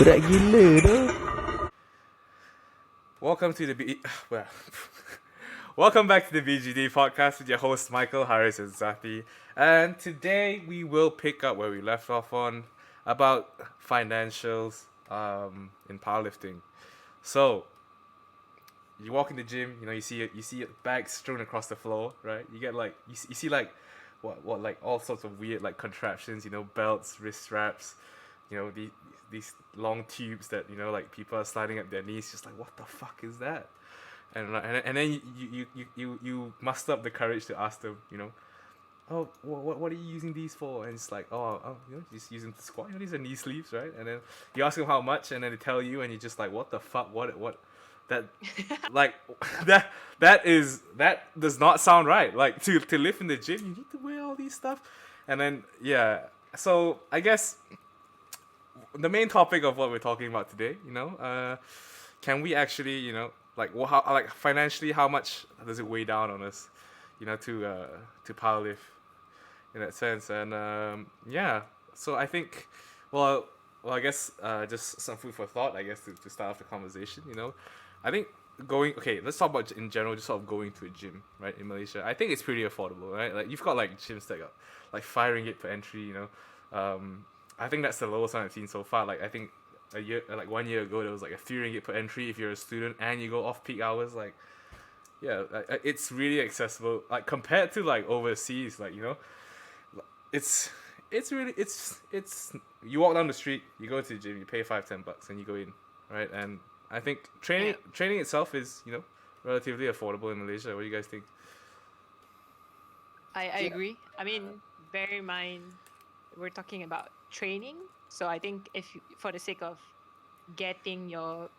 Berat gila tu. Welcome to the well, welcome back to the BGD podcast with your hosts Michael, Harris, and Zathi. And today we will pick up where we left off on about financials in powerlifting. So you walk in the gym, you see bags strewn across the floor, right? You get like you see like what like all sorts of weird like contraptions, belts, wrist straps, these long tubes that like people are sliding up their knees, just like what the fuck is that? And then you muster up the courage to ask them, oh, what are you using these for? And it's like, just using to squat. These are knee sleeves, right? And then you ask them how much, and then they tell you, and you're just like, what the fuck? What? That, like, that does not sound right. Like to live in the gym, you need to wear all these stuff, and then yeah. So I guess the main topic of what we're talking about today, can we actually, how, like financially, how much does it weigh down on us, to powerlift in that sense? And yeah, so I think, well, I guess just some food for thought, I guess, to start off the conversation. I think okay, let's talk about in general, just sort of going to a gym, right, in Malaysia. I think it's pretty affordable, right? Like you've got like gyms that got like RM5 per entry, I think that's the lowest one I've seen so far. Like I think like 1 year ago, there was like a RM3 per entry if you're a student and you go off peak hours. Like, yeah, it's really accessible. Like compared to like overseas, like it's really it's you walk down the street, you go to the gym, you pay $5-10, and you go in, right? And I think training itself is relatively affordable in Malaysia. What do you guys think? I agree. I mean, bear in mind, we're talking about training. So I think if for the sake of getting your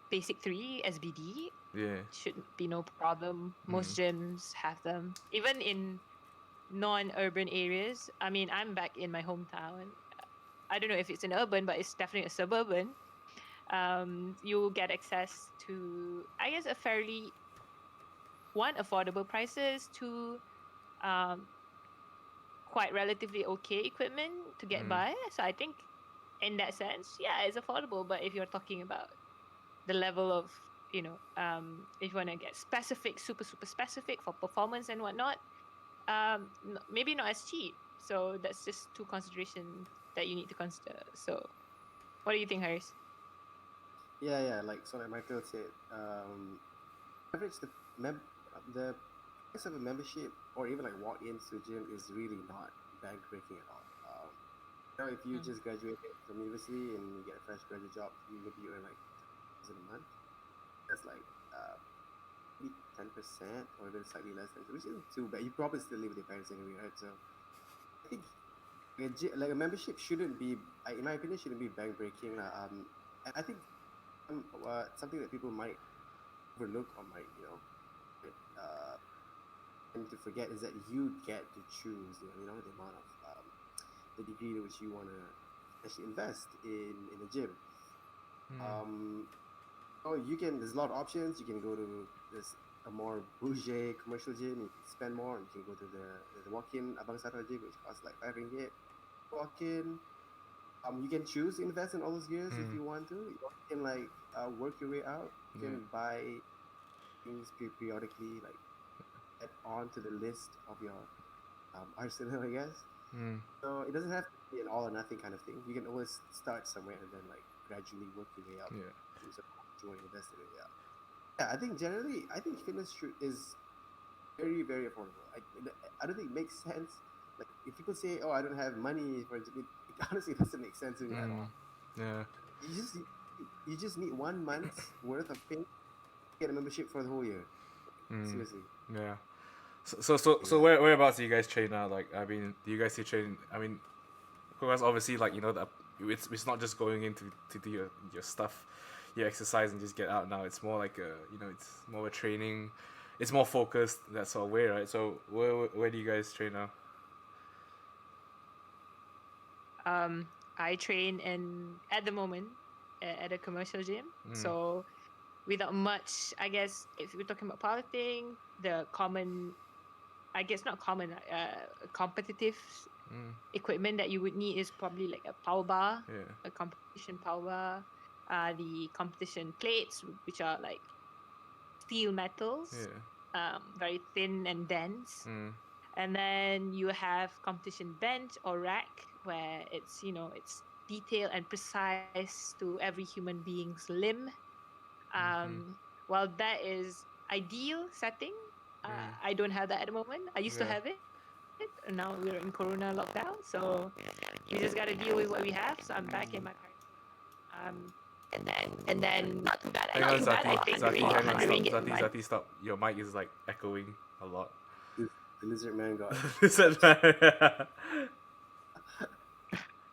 basic 3 SBD, Yeah. should be no problem. Most gyms have them. Even in non-urban areas. I mean, I'm back in my hometown. I don't know if it's an urban, but it's definitely a suburban. You get access to, I guess, a fairly affordable prices, to quite relatively okay equipment to get by. So I think in that sense, yeah, it's affordable. But if you're talking about the level of, if you want to get specific, super specific for performance and whatnot, maybe not as cheap. So that's just two considerations that you need to consider. So what do you think, Harris? Yeah. Like Michael said, average the price of a membership or even like walk-ins to a gym is really not bank breaking at all. If you just graduated from university and you get a fresh graduate job, maybe you earn like 1,000 a month. That's like maybe 10% or even slightly less than, which isn't too bad. You probably still live with your parents anyway, right? So I think like a membership shouldn't be, in my opinion, shouldn't be bank breaking. And I think something that people might overlook or might tend to forget is that you get to choose the amount of the degree to which you want to actually invest in a gym. You can, there's a lot of options. You can go to this a more bougie commercial gym, you can spend more. You can go to the walk-in Abang Sara gym, which costs like RM5. Walk in. You can choose to invest in all those gears if you want to. You can like work your way out. You can buy things periodically, like add on to the list of your arsenal, I guess. So it doesn't have to be an all or nothing kind of thing. You can always start somewhere and then like gradually work your way up. Yeah. So you want to invest in it, yeah. I think generally, fitness is very, very affordable. I don't think it makes sense. Like if people say, "Oh, I don't have money for it," it honestly doesn't make sense to me at all. Yeah. You just need 1 month's worth of pay to get a membership for the whole year. Seriously. Yeah. So whereabouts do you guys train now? Like, I mean, do you guys still train? I mean, because obviously, like it's not just going in to do your stuff, your exercise and just get out. Now it's more like it's more a training. It's more focused that sort of way, right? So where do you guys train now? I train at the moment at a commercial gym. So without much, I guess, if we're talking about powerlifting, the common, I guess not common, competitive equipment that you would need is probably like a power bar, Yeah. a competition power bar, the competition plates, which are like steel metals, Yeah. very thin and dense. Mm. And then you have competition bench or rack, where it's it's detailed and precise to every human being's limb. While that is ideal setting, I don't have that at the moment. I used to Yeah. have it. And now we're in Corona lockdown, so we just got to deal with what we have. So I'm back in my current. And then not too bad. Hang Not on, too bad. I Zati. think Zati, for hang on. 100 Stop. ringgit a Zati, month. Zati, stop. Your mic is like echoing a lot. The lizard man got. Is that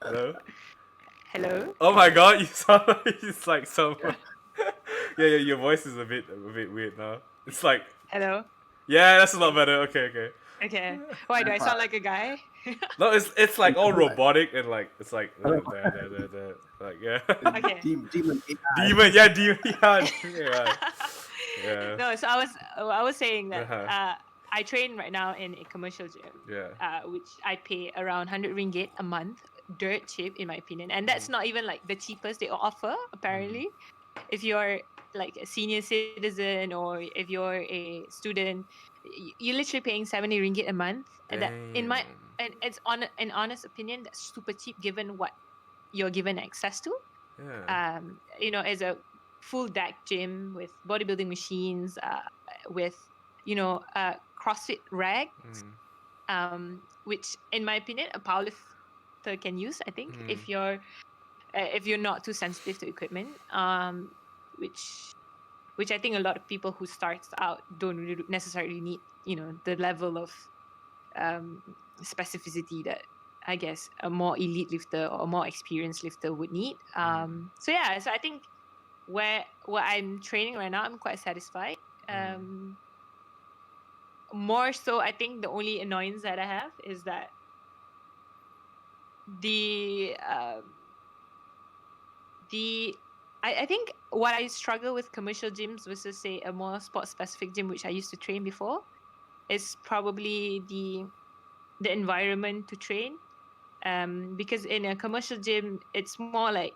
Hello? Hello. Oh my god, you sound like it's like someone. Yeah, your voice is a bit weird now. It's like, Hello. yeah, that's a lot better. Okay. Okay. Why do I sound like a guy? No, it's like all robotic and like it's like like yeah. Okay. Demon AI. Demon, yeah, demon, yeah. Yeah. No, so I was saying that Uh-huh. I train right now in a commercial gym, Yeah. which I pay around 100 ringgit a month, dirt cheap in my opinion, and that's not even like the cheapest they offer apparently. If you're like a senior citizen or if you're a student, you're literally paying 70 ringgit a month. And that in my Damn. and it's on an honest opinion, that's super cheap given what you're given access to. Yeah. As a full deck gym with bodybuilding machines, with CrossFit rags, which in my opinion a powerlifter can use. I think if you're not too sensitive to equipment, which I think a lot of people who starts out don't really necessarily need the level of specificity that I guess a more elite lifter or a more experienced lifter would need. So I think where I'm training right now, I'm quite satisfied. More so, I think the only annoyance that I have is that I think what I struggle with commercial gyms versus say a more sport specific gym which I used to train before is probably the environment to train. Because in a commercial gym it's more like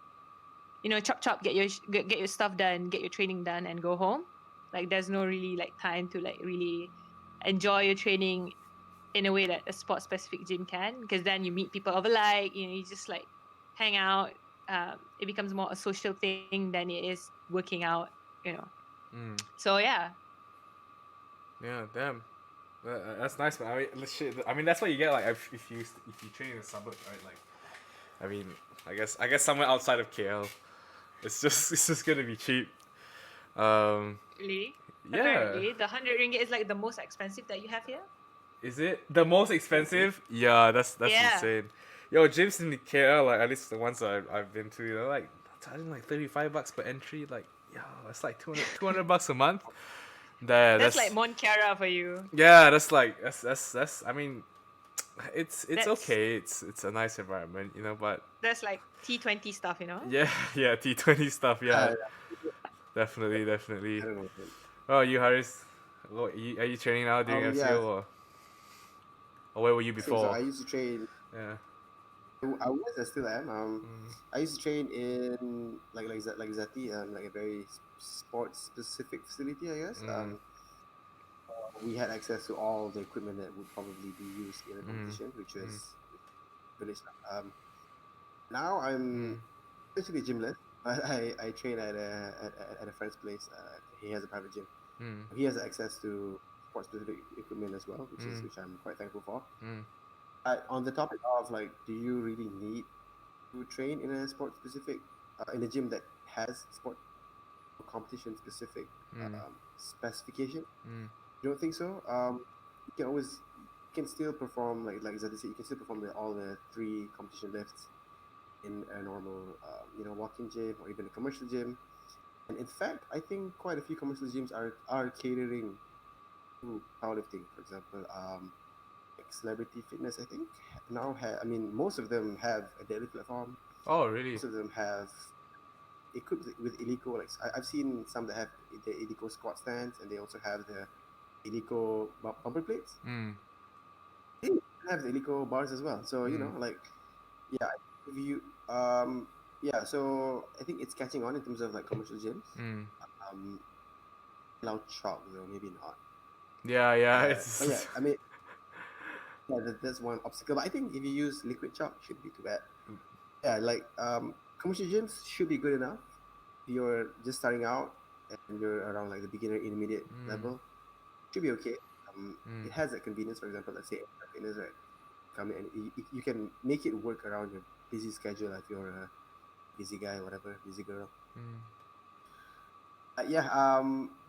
chop chop, get your stuff done, get your training done and go home. Like there's no really like time to like really enjoy your training in a way that a sport specific gym can, because then you meet people of alike, you just like hang out. It becomes more a social thing than it is working out. So yeah. Yeah, damn. That's nice, man. Shit. I mean, that's what you get. Like, if you train in the suburbs, right? Like, I mean, I guess somewhere outside of KL, it's just gonna be cheap. Really? Yeah. Apparently the 100 ringgit is like the most expensive that you have here. Is it the most expensive? Yeah, that's Yeah. insane. Yo, gyms in the KL, like at least the ones that I've been to, like charging like $35 per entry. Like, yo, that's like 200 bucks a month. That's like Moncara for you. Yeah, that's. I mean, it's That's- okay. It's a nice environment, but That's like T20 stuff, yeah, T20 stuff. Yeah, Yeah. definitely. I don't know. Oh, you Haris, are you training now doing FCO Yeah. or where were you So before? I used to train. Yeah. I still am. I used to train in like Zati, like a very sports specific facility, I guess. We had access to all the equipment that would probably be used in a competition, which was village. Now I'm essentially gymless. I train at a friend's place. He has a private gym. He has access to sports specific equipment as well, which I'm quite thankful for. On the topic of like, do you really need to train in a sport specific in a gym that has sport competition specific specification? You don't think so? You can still perform like Zati said, you can still perform all the 3 competition lifts in a normal walking gym or even a commercial gym. And in fact, I think quite a few commercial gyms are catering to powerlifting. For example, like Celebrity Fitness, I think now most of them have a deadlift platform. Oh, really? Most of them have equipped with Eleiko. Like I've seen some that have the Eleiko squat stands, and they also have the Eleiko bumper plates. have the helico bars as well. So you know, like, yeah, if you yeah. So I think it's catching on in terms of like commercial gyms. Mm. Um, allow chalk though, maybe not. Yeah, But yeah, it's I mean, yeah, that's one obstacle. But I think if you use liquid chalk, it shouldn't be too bad. Yeah, like commercial gyms should be good enough. If you're just starting out and you're around like the beginner intermediate level, should be okay. It has that convenience. For example, let's say fitness, right? Come in and you can make it work around your busy schedule if you're a busy guy, whatever, busy girl. Yeah.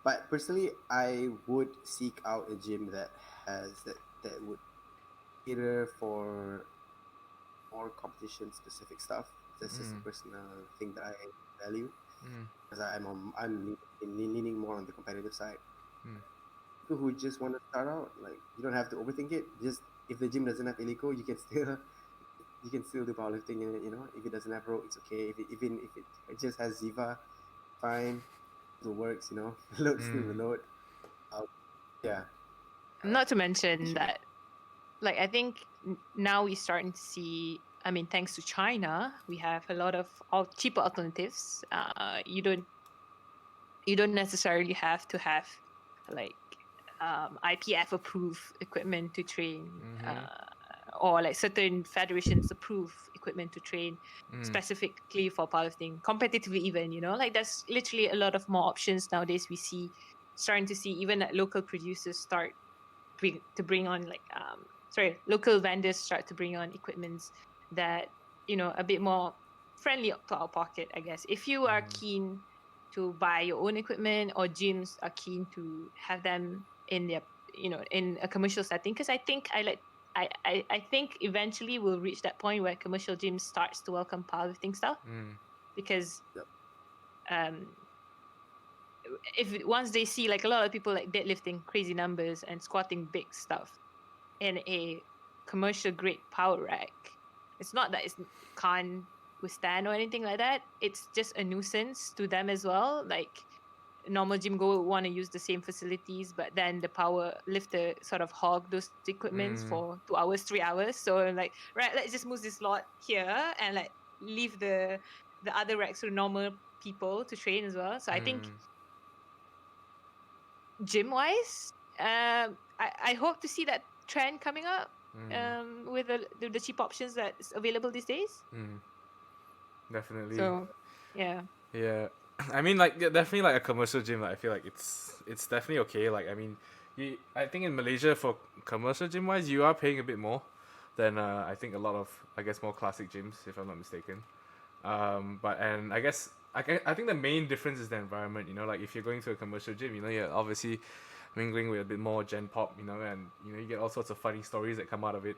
But personally, I would seek out a gym that has that would cater for more competition specific stuff. That's just a personal thing that I value because I'm leaning more on the competitive side. People who just want to start out, like you don't have to overthink it. Just if the gym doesn't have helico, you can still do powerlifting in it. You know, if it doesn't have rope, it's okay. Even if it just has Ziva, fine, it works. You know, load still the load. Um, yeah, Not to it mention should be. that, like, I think now we're starting to see. I mean, thanks to China, we have a lot of cheaper alternatives. You don't necessarily have to have like IPF approved equipment to train, or like certain federations approve equipment to train specifically for powerlifting, competitively even. You know, like there's literally a lot of more options nowadays. We see starting to see even local producers start to bring on like local vendors start to bring on equipments that a bit more friendly to our pocket, I guess. If you are keen to buy your own equipment, or gyms are keen to have them in their in a commercial setting, because I think eventually we'll reach that point where commercial gyms starts to welcome powerlifting stuff, because Yep. um if once they see like a lot of people like deadlifting crazy numbers and squatting big stuff in a commercial grade power rack, it's not that it can't withstand or anything like that. It's just a nuisance to them as well. Like normal gym goer would want to use the same facilities, but then the power lifter sort of hog those equipments for 2 hours, 3 hours. So like, right, let's just move this lot here and like leave the other racks for normal people to train as well. So I think gym wise, I hope to see that trend coming up with the cheap options that's available these days. definitely. So yeah. Yeah, I mean, like, yeah, definitely like a commercial gym. Like, I feel like it's definitely okay. Like, I mean, I think in Malaysia for commercial gym wise, you are paying a bit more than I think a lot of, I guess, more classic gyms, if I'm not mistaken. But and I think the main difference is the environment. You know, like if you're going to a commercial gym, you know, you're obviously mingling with a bit more gen pop. You know, and you know you get all sorts of funny stories that come out of it.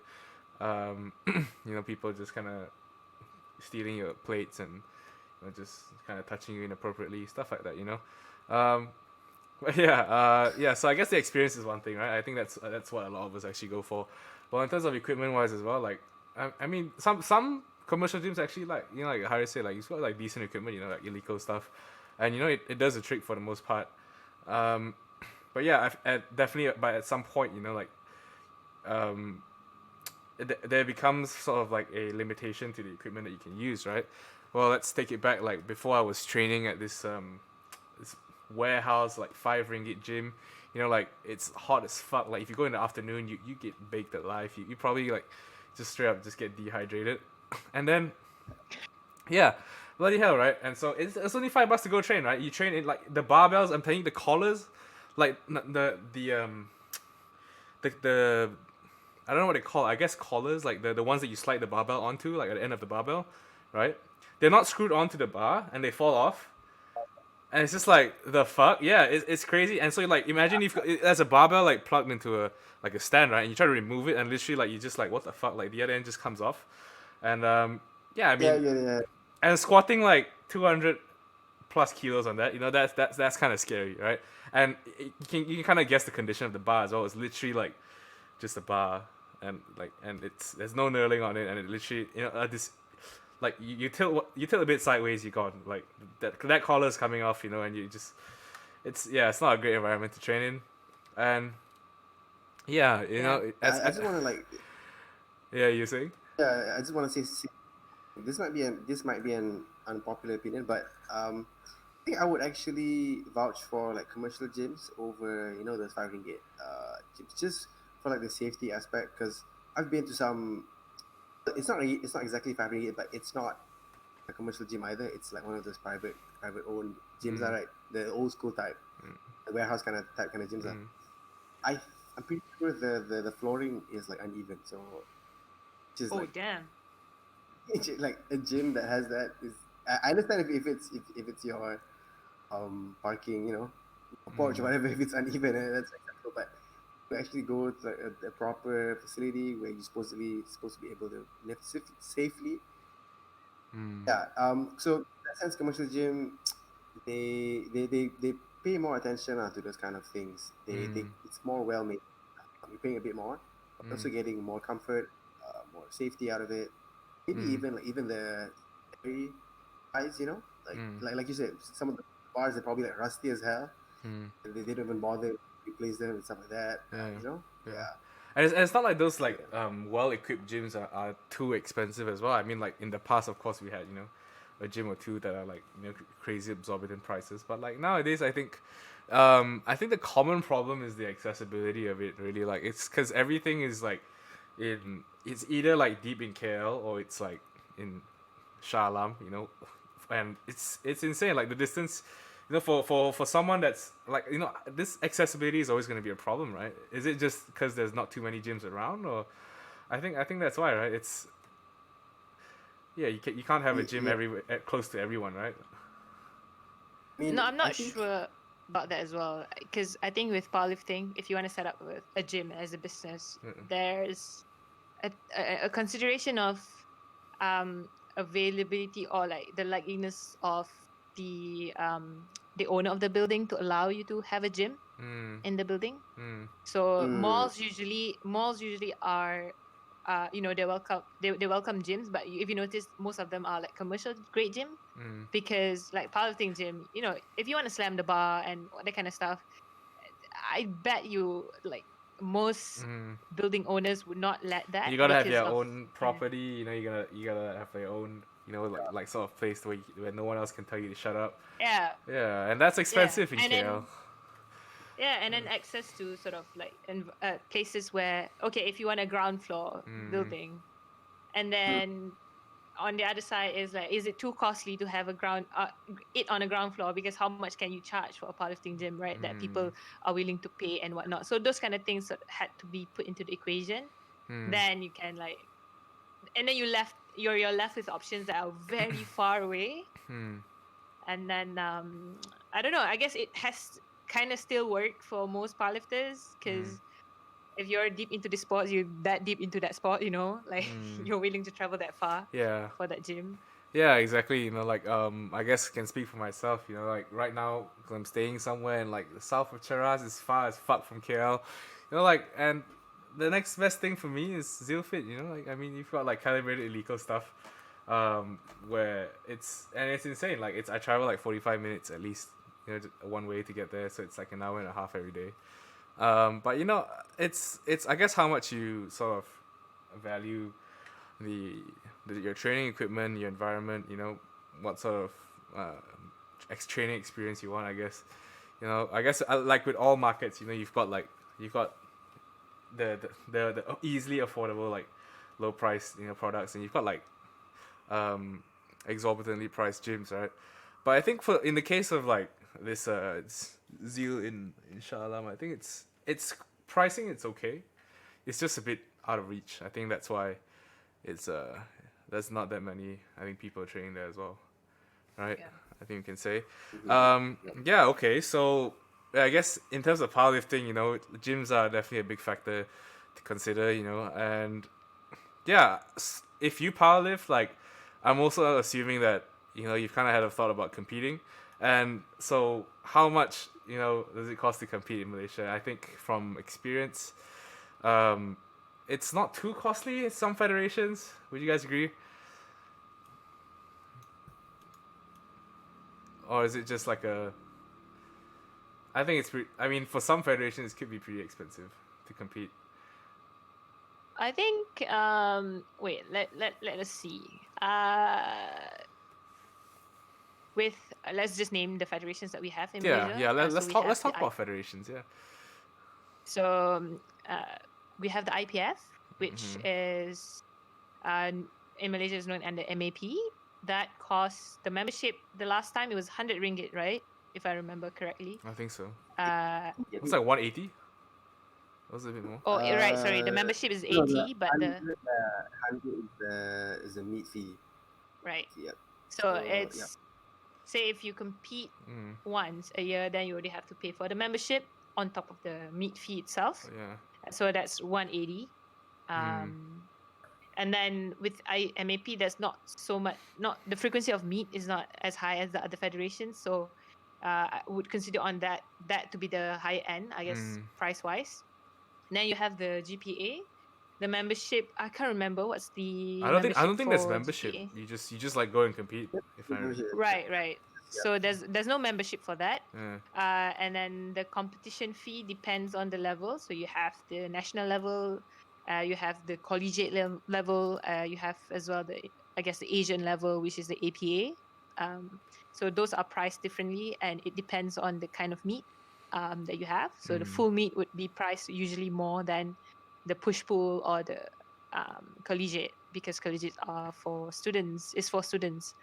You know, people just kind of stealing your plates and just kind of touching you inappropriately, stuff like that, you know. But yeah. So I guess the experience is one thing, right? I think that's what a lot of us actually go for. But in terms of equipment wise as well, like I mean, some commercial gyms actually, like, you know, like how to say, like, you've got like decent equipment, you know, like illegal stuff, and you know it does the trick for the most part. Um, but yeah, definitely. But at some point, you know, like um, there becomes sort of like a limitation to the equipment that you can use, right? Well, let's take it back. Like before, I was training at this warehouse, like £5 gym. You know, like it's hot as fuck. Like if you go in the afternoon, you get baked alive. You probably like just straight up just get dehydrated, and then yeah, bloody hell, right? And so it's only $5 to go train, right? You train in like the barbells. I'm telling you, the collars, like the I don't know what they call it. I guess collars, like the ones that you slide the barbell onto, like at the end of the barbell, right? They're not screwed onto the bar and they fall off. And it's just like, the fuck? Yeah, it's crazy. And so like imagine if there's a barbell like plugged into a stand, right? And you try to remove it and literally like you just like, what the fuck? Like the other end just comes off. And yeah, I Yeah, mean, yeah, yeah. and squatting like 200 plus kilos on that, you know, that's kind of scary, right? And you can kind of guess the condition of the bar as well. It's literally like just a bar, and it's there's no knurling on it, and it literally, you know, this, like you tilt a bit sideways, you're gone. Like that collar is coming off, you know, and you just, it's not a great environment to train in. And yeah, you know, I just want to like Yeah, you're saying? Yeah, I just want to say this might be an unpopular opinion, but I think I would actually vouch for like commercial gyms over the five ringgit gyms, just for like the safety aspect. Because I've been to some. It's not exactly five ringgit, but it's not a commercial gym either. It's like one of those private owned gyms, are Mm, right? The old school type, the warehouse kind of gyms. Are. mm, I I'm pretty sure the flooring is like uneven, so just Oh like damn. like a gym that has that is. I understand if it's your parking, porch or mm, whatever, if it's uneven, that's acceptable. But to actually go to like a proper facility where you're supposed to be able to live safely. mm, Yeah. So in that sense, commercial gym, they pay more attention to those kind of things. They mm, it's more well made. You're paying a bit more, but also mm, getting more comfort, more safety out of it. Maybe mm, even the very guys, mm, like you said, some of the bars are probably like rusty as hell. mm. They don't even bother to replace them and stuff like that. Yeah, yeah. Yeah. And it's not like those So, like well equipped gyms are too expensive as well. I mean, like in the past, of course, we had a gym or two that are like crazy exorbitant prices. But like nowadays, I think the common problem is the accessibility of it. Really, like it's because everything is like it's either like deep in KL or it's like in Shah Alam, and it's insane. Like the distance, for someone that's like this accessibility is always going to be a problem, right? Is it just because there's not too many gyms around, or I think that's why, right? It's yeah, you can't have a gym yeah. everywhere close to everyone, right? I mean, No, I'm I not think sure about that as well. Because I think with powerlifting, if you want to set up a gym as a business, Mm, there's a consideration of availability or like the likeliness of the owner of the building to allow you to have a gym mm, in the building. mm, So mm, malls usually are, they welcome gyms, but if you notice, most of them are like commercial grade gym, mm, because like powerlifting gym, if you want to slam the bar and that kind of stuff, I bet you like most mm. building owners would not let that You gotta have because your of own yeah property. You gotta have your own like sort of place where no one else can tell you to shut up. yeah Yeah, and that's yeah expensive in and KL. then yeah and then access to sort of like places where, okay, if you want a ground floor Mm, building, and then on the other side is like, is it too costly to have it on a ground floor, because how much can you charge for a powerlifting gym, right, that mm, people are willing to pay and whatnot. So those kind of things that had to be put into the equation. mm, Then you can like, and then you're left with options that are very far away. mm, And then I don't know, I guess it has kind of still work for most powerlifters, mm, because if you're deep into the sport, you're that deep into that sport, like mm. you're willing to travel that far Yeah. for that gym. Yeah, exactly. Like I guess I can speak for myself. Like right now, 'cause I'm staying somewhere in like the south of Cheras, is far as fuck from KL. Like and the next best thing for me is Zilfit. Like I mean, you've got like calibrated illegal stuff, where it's insane. Like I travel like 45 minutes at least, one way to get there, so it's like an hour and a half every day. But it's I guess how much you sort of value the, your training equipment, your environment, what sort of training experience you want, I guess. I guess like with all markets, you've got the easily affordable like low price products, and you've got like um exorbitantly priced gyms, right? But I think in the case of like this Zeal in Shah Alam, I think it's pricing, it's okay. It's just a bit out of reach. I think that's why it's there's not that many, I think, people training there as well, right? Yeah. I think we can say. mhm, yep. Yeah, okay. So yeah, I guess in terms of powerlifting, gyms are definitely a big factor to consider, and yeah, if you powerlift, like I'm also assuming that you've kind of had a thought about competing, and so how much does it cost to compete in Malaysia? I think from experience, um, it's not too costly in some federations. Would you guys agree? Or is it just like I think it's pretty. I mean, for some federations, it could be pretty expensive to compete. I think wait, let us see. With let's just name the federations that we have in Yeah, Malaysia. yeah. So Let's we talk. have Let's the talk about federations. Yeah. so we have the IPF, which Mm-hmm. is in Malaysia is known under MAP. That costs the membership. The last time it was 100 ringgit, right? If I remember correctly. I think so. Uh Yeah, It's like 180. That was a bit more. oh, right. Sorry, the Uh, membership is no, the 80, but the 100 is the meat fee. right. Yep. So So yep. it's say if you compete Mm. once a year, then you already have to pay for the membership on top of the meat fee itself. Yeah. So that's 180. Mm. And then with MAP, there's not so much. Not the frequency of meat is not as high as the other federations. So I would consider on that to be the high end, I guess, Mm. price wise. Then you have the GPA, the membership. I can't remember what's the I don't think. I membership don't think there's for membership. GPA. You just like go and compete. If I. Right, right. Yep. So there's no membership for that. Yeah. And then the competition fee depends on the level. So you have the national level, you have the collegiate level, you have as well the I guess the Asian level, which is the APA. So those are priced differently, and it depends on the kind of meat that you have. So the full meat would be priced usually more than the push pull or the collegiate, because collegiate are for students. Is for students.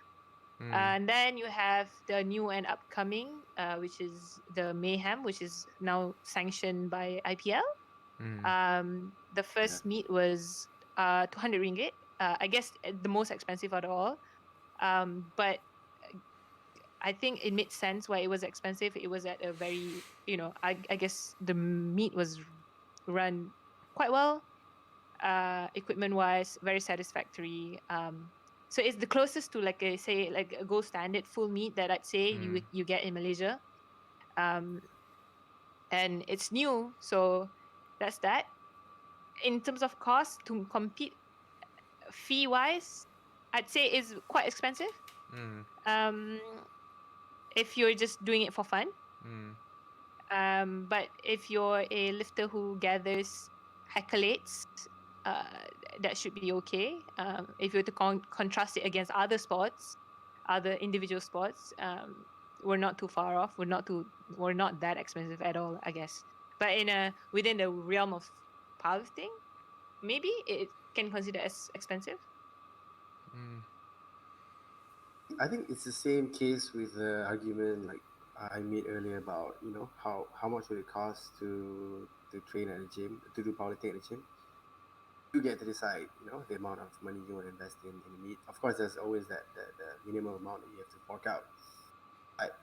And then you have the new and upcoming, which is the Mayhem, which is now sanctioned by IPL. The first meet was 200 ringgit. I guess the most expensive out of all. But I think it made sense why it was expensive. It was at a very, I guess the meet was run quite well, equipment wise, very satisfactory. So it's the closest to like a say like a gold standard full meat that I'd say you get in Malaysia. Um, and it's new, so that's that. In terms of cost to compete, fee wise, I'd say is quite expensive. Um, if you're just doing it for fun. But if you're a lifter who gathers accolades, uh, that should be okay. If you were to contrast it against other sports, other individual sports, we're not too far off. We're not that expensive at all, I guess. But within the realm of powerlifting, maybe it can consider as expensive. I think it's the same case with the argument like I made earlier about how much would it cost to train at a gym, to do powerlifting at a gym. You get to decide the amount of money you want to invest in the meet. Of course, there's always the minimum amount that you have to fork out. But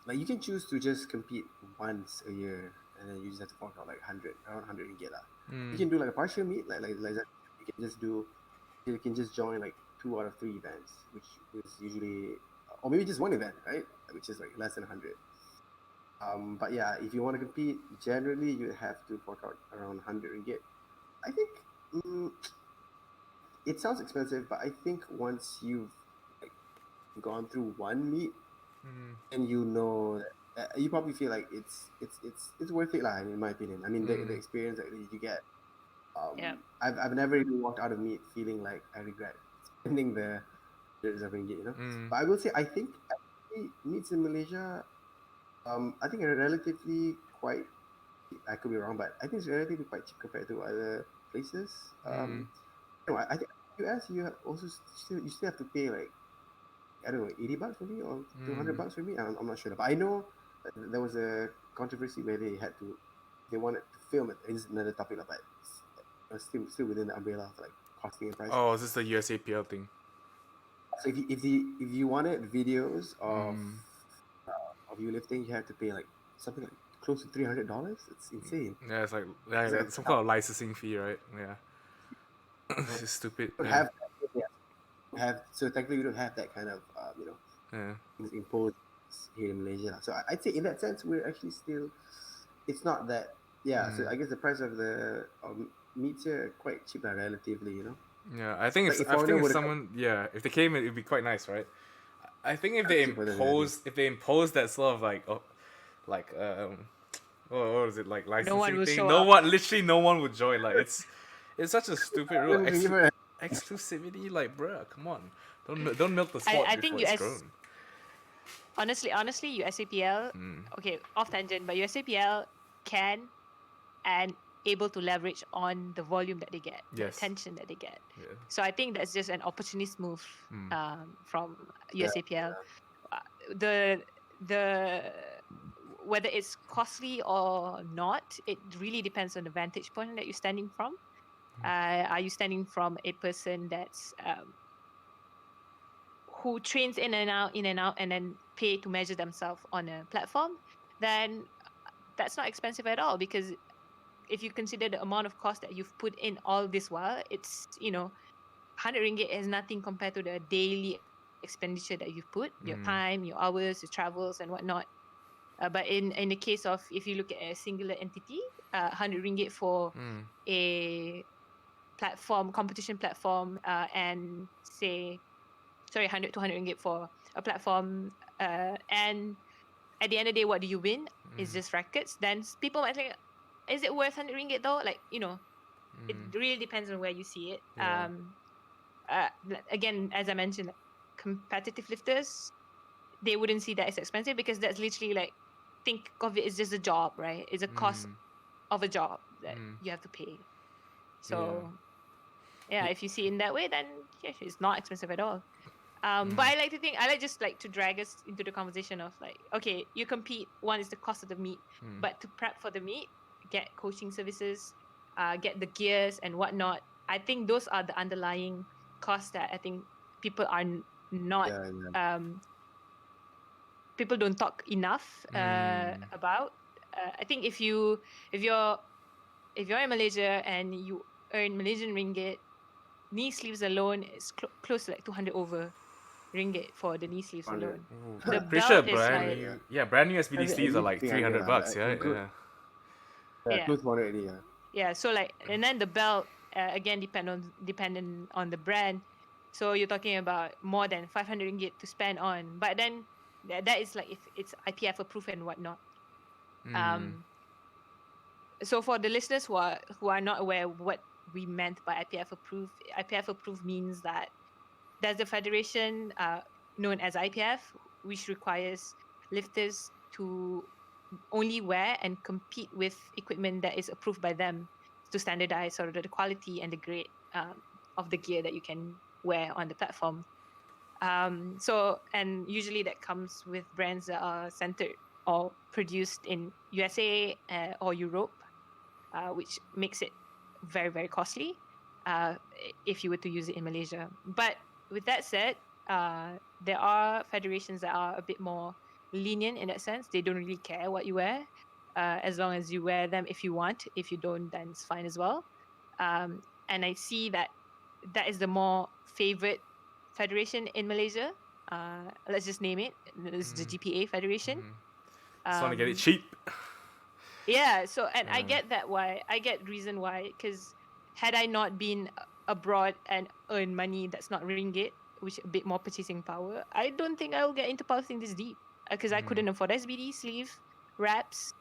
like you can choose to just compete once a year, and then you just have to fork out like around 100 ringgit lah. You can do like a partial meet, like that. You can just join like 2 out of 3 events, which is usually, or maybe just one event, right? Which is like less than 100. But yeah, if you want to compete, generally you have to fork out around 100 ringgit. I think it sounds expensive, but I think once you've like gone through one meet, and that you probably feel like it's worth it lah. In my opinion, I mean the experience that you get. Yeah. I've never even walked out of meet feeling like I regret spending the hundreds of ringgit, But I will say I think actually meets in Malaysia, I think are relatively quite. I could be wrong, but I think it's relatively quite cheap compared to other places. I think US you still have to pay like I don't know $80 maybe or $200 maybe. I'm not sure, but I know there was a controversy where they wanted to film it. It's another topic, but still within the umbrella of like costing and price. Oh, is this the USAPL thing? So if you wanted videos of you lifting, you have to pay like something like close to $300. It's insane. Yeah, it's like It's some kind of licensing fee, right? Yeah. It's stupid. don't Yeah. so technically we don't have that kind of Yeah. things imposed here in Malaysia. So I'd say in that sense we're actually still. It's not that. Yeah. So I guess the price of the meats here are quite cheap, relatively. Yeah, I think Like if if I foreigner think if would've- someone if they came it'd be quite nice, right? I think if That's cheaper than the impose that sort of like what is it like No one licensing will thing? show No up. one, literally no one would join. Like it's It's such a stupid rule. Exclusivity, like, bruh, come on. Don't milk the sport I before think it's US grown. honestly USAPL, Mm. okay, off tangent, but USAPL can and able to leverage on the volume that they get, the Yes. attention that they get. Yeah. So I think that's just an opportunist move from Yeah, USAPL. The the whether it's costly or not, it really depends on the vantage point that you're standing from. Are you standing from a person that's who trains in and out, and then pay to measure themselves on a platform? Then that's not expensive at all, because if you consider the amount of cost that you've put in all this while, it's 100 ringgit is nothing compared to the daily expenditure that you've put, your time, your hours, your travels, and whatnot. But in the case of, if you look at a singular entity, 100 ringgit for a competition platform, and say, sorry, 100 to 100 ringgit for a platform, and at the end of the day, what do you win? Is just rackets. Then people might think, is it worth 100 ringgit though? Like, it really depends on where you see it. Yeah. Again, as I mentioned, like, competitive lifters, they wouldn't see that as expensive, because that's literally like, think of it as just a job, right? It's a cost of a job that you have to pay. So yeah, if you see it in that way, then yeah, it's not expensive at all. But I like just like to drag us into the conversation of like, okay, you compete. One is the cost of the meet, but to prep for the meet, get coaching services, get the gears and whatnot. I think those are the underlying costs that I think people are not. yeah. People don't talk enough about. I think if you're in Malaysia and you earn Malaysian ringgit, knee sleeves alone is close to like 200 over ringgit for the knee sleeves 100. alone. Ooh, The pretty sure belt is brand like, new. Yeah, brand new SBD At sleeves are least like 300 300 bucks. Yeah, include, yeah. yeah, close to 100 already, yeah. yeah. So like, and then the belt, again, dependent on the brand. So you're talking about more than 500 ringgit to spend on. But then that is like if it's IPF approved and whatnot. So for the listeners who are not aware what we meant by IPF approved means that there's a federation known as IPF, which requires lifters to only wear and compete with equipment that is approved by them to standardize sort of the quality and the grade of the gear that you can wear on the platform. So, and usually that comes with brands that are centered or produced in USA or Europe, which makes it very, very costly if you were to use it in Malaysia. But with that said, there are federations that are a bit more lenient in that sense. They don't really care what you wear, as long as you wear them if you want. If you don't, then it's fine as well. And I see that is the more favorite federation in Malaysia. Let's just name it. It's the GPA Federation. Just want to get it cheap. Yeah, so, and I get that why. I get reason why, because had I not been abroad and earn money that's not ringgit, which a bit more purchasing power, I don't think I will get into powerlifting this deep, because I couldn't afford SBD sleeve wraps.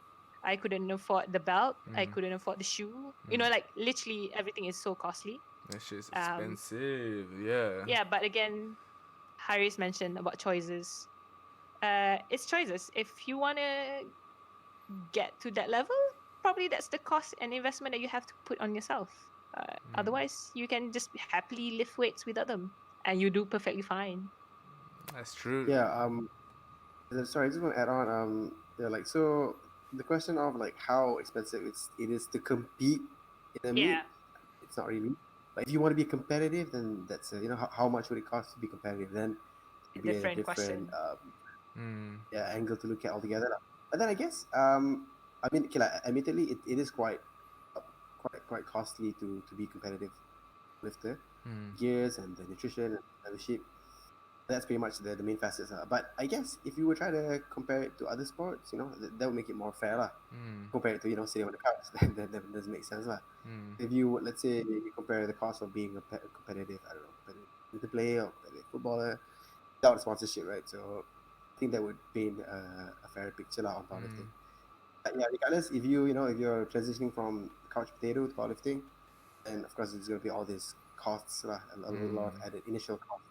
I couldn't afford the belt. I couldn't afford the shoe. Like literally everything is so costly. That shit's expensive. Yeah. Yeah, but again, Haris mentioned about choices. It's choices. If you want to get to that level, probably that's the cost and investment that you have to put on yourself. Otherwise, you can just happily lift weights without them, and you do perfectly fine. That's true. Yeah, sorry, I just want to add on. Yeah, like, so the question of like how expensive it is to compete in a meet, Yeah, it's not really. But if you want to be competitive, then that's how much would it cost to be competitive? Then it'd be a different different question. yeah, angle to look at altogether lah. But then I guess I mean, okay, like, admittedly it is quite costly to be competitive lifter. Gears and the nutrition and membership, that's pretty much the main facets. But I guess if you were trying to compare it to other sports, that would make it more fair lah. Compare it to sitting on the couch, that doesn't make sense lah. If you would, let's say you compare the cost of being a competitive, I don't know, competitive player or competitive footballer without sponsorship, right? So I think that would paint a fairer picture lah on powerlifting. But yeah, regardless, if you're transitioning from couch potato to powerlifting, and of course, there's going to be all these costs, lah, a lot of added initial costs.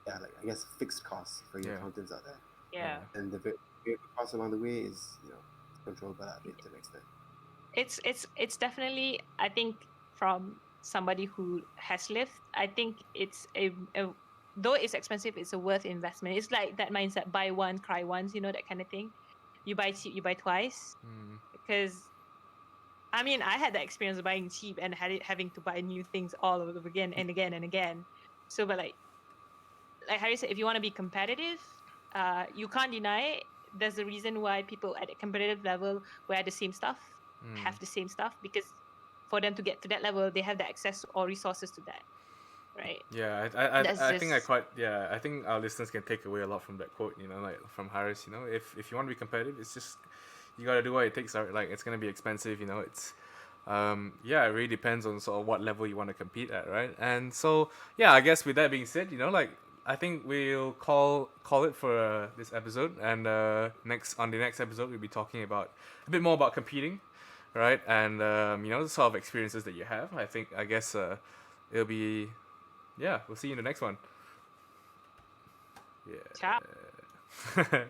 Yeah, like I guess fixed costs for your Yeah. accountants out there, Yeah. and the variable costs along the way is controlled by that bit to an extent. It's definitely, I think, from somebody who has lived, I think it's a though it's expensive, it's a worth investment. It's like that mindset: buy one, cry once, that kind of thing. You buy cheap, you buy twice. Because I mean, I had the experience of buying cheap and having to buy new things all over again and again and again. So, but like Harry said, if you want to be competitive, you can't deny there's a reason why people at a competitive level wear the same stuff, have the same stuff, because for them to get to that level, they have the access or resources to that, right? Yeah, That's I think just I think our listeners can take away a lot from that quote, like from Harris, if you want to be competitive, it's just, you gotta do what it takes, right? Like, it's gonna be expensive, it's, yeah, it really depends on sort of what level you want to compete at, right? And so, yeah, I guess with that being said, like, I think we'll call it for this episode, and on the next episode we'll be talking about a bit more about competing, right? And the sort of experiences that you have. I guess it'll be, yeah, we'll see you in the next one. ciao. Yeah.